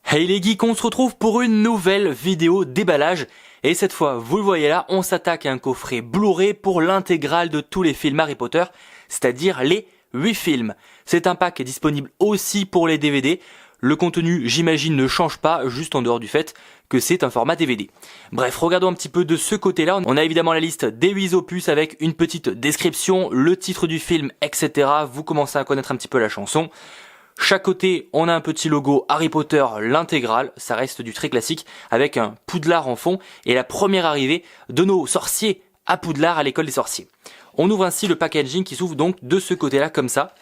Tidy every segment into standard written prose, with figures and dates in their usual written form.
Hey les geeks, on se retrouve pour une nouvelle vidéo déballage. Et cette fois, vous le voyez là, on s'attaque à un coffret Blu-ray pour l'intégrale de tous les films Harry Potter, c'est-à-dire les 8 films. C'est un pack disponible aussi pour les DVD. Le contenu, j'imagine, ne change pas, juste en dehors du fait que c'est un format DVD. Bref, regardons un petit peu de ce côté-là. On a évidemment la liste des 8 opus avec une petite description, le titre du film, etc. Vous commencez à connaître un petit peu la chanson. Chaque côté, on a un petit logo Harry Potter, l'intégrale, ça reste du très classique, avec un Poudlard en fond, et la première arrivée de nos sorciers à Poudlard à l'école des sorciers. On ouvre ainsi le packaging qui s'ouvre donc de ce côté-là comme ça,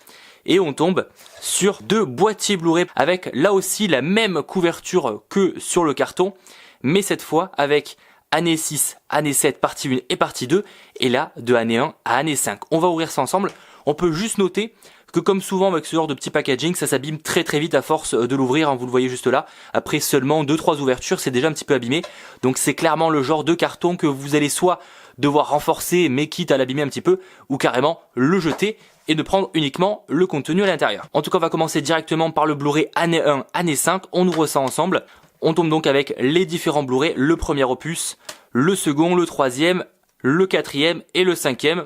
et on tombe sur 2 boîtiers Blu-ray avec là aussi la même couverture que sur le carton, mais cette fois avec année 6, année 7, partie 1 et partie 2, et là de année 1 à année 5. On va ouvrir ça ensemble, on peut juste noter que comme souvent avec ce genre de petit packaging, ça s'abîme très vite à force de l'ouvrir, hein, vous le voyez juste là. Après seulement 2-3 ouvertures, c'est déjà un petit peu abîmé. Donc c'est clairement le genre de carton que vous allez soit devoir renforcer, mais quitte à l'abîmer un petit peu, ou carrément le jeter et de prendre uniquement le contenu à l'intérieur. En tout cas, on va commencer directement par le Blu-ray année 1, année 5. On ouvre ça ensemble. On tombe donc avec les différents Blu-ray, le premier opus, le second, le troisième, le quatrième et le cinquième.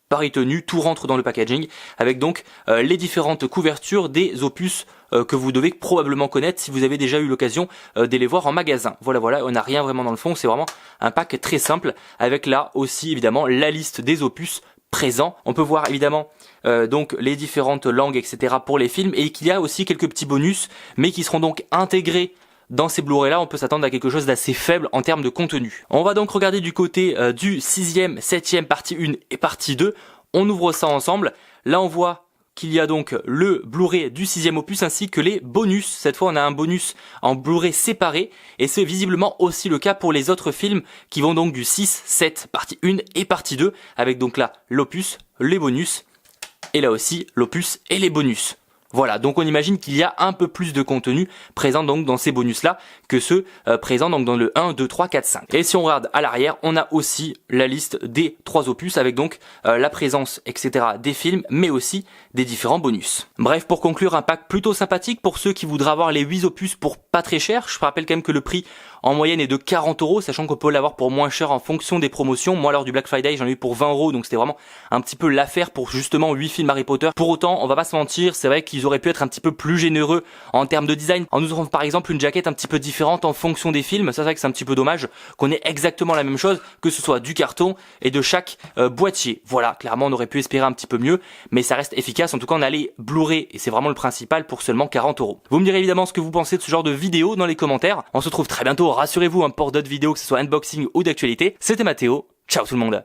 Paris tenu, tout rentre dans le packaging, avec donc les différentes couvertures des opus que vous devez probablement connaître si vous avez déjà eu l'occasion de les voir en magasin. Voilà, on n'a rien vraiment dans le fond, c'est vraiment un pack très simple, avec là aussi évidemment la liste des opus présents. On peut voir évidemment donc les différentes langues, etc. pour les films, et qu'il y a aussi quelques petits bonus, mais qui seront donc intégrés dans ces Blu-ray là. On peut s'attendre à quelque chose d'assez faible en termes de contenu. On va donc regarder du côté du 6e, 7e, partie 1 et partie 2. On ouvre ça ensemble. Là on voit qu'il y a donc le Blu-ray du 6e opus ainsi que les bonus. Cette fois on a un bonus en Blu-ray séparé, et c'est visiblement aussi le cas pour les autres films qui vont donc du 6, 7, partie 1 et partie 2, avec donc là l'opus, les bonus, et là aussi l'opus et les bonus. Voilà, donc on imagine qu'il y a un peu plus de contenu présent donc dans ces bonus-là que ceux présents donc dans le 1, 2, 3, 4, 5. Et si on regarde à l'arrière, on a aussi la liste des 3 opus avec donc la présence, etc. des films, mais aussi des différents bonus. Bref, pour conclure, un pack plutôt sympathique pour ceux qui voudraient avoir les 8 opus pour pas très cher. Je rappelle quand même que le prix en moyenne est de 40 €, sachant qu'on peut l'avoir pour moins cher en fonction des promotions. Moi, lors du Black Friday, j'en ai eu pour 20 €, donc c'était vraiment un petit peu l'affaire pour justement 8 films Harry Potter. Pour autant, on va pas se mentir, c'est vrai qu'ils auraient pu être un petit peu plus généreux en termes de design, en nous offrant par exemple une jaquette un petit peu différente en fonction des films. Ça, c'est vrai que c'est un petit peu dommage qu'on ait exactement la même chose, que ce soit du carton et de chaque boîtier. Voilà, clairement, on aurait pu espérer un petit peu mieux, mais ça reste efficace. En tout cas, on a les Blu-ray, et c'est vraiment le principal, pour seulement 40 €. Vous me direz évidemment ce que vous pensez de ce genre de vidéo dans les commentaires. On se retrouve très bientôt, rassurez-vous, pour d'autres vidéos, que ce soit unboxing ou d'actualité. C'était Mathéo, ciao tout le monde.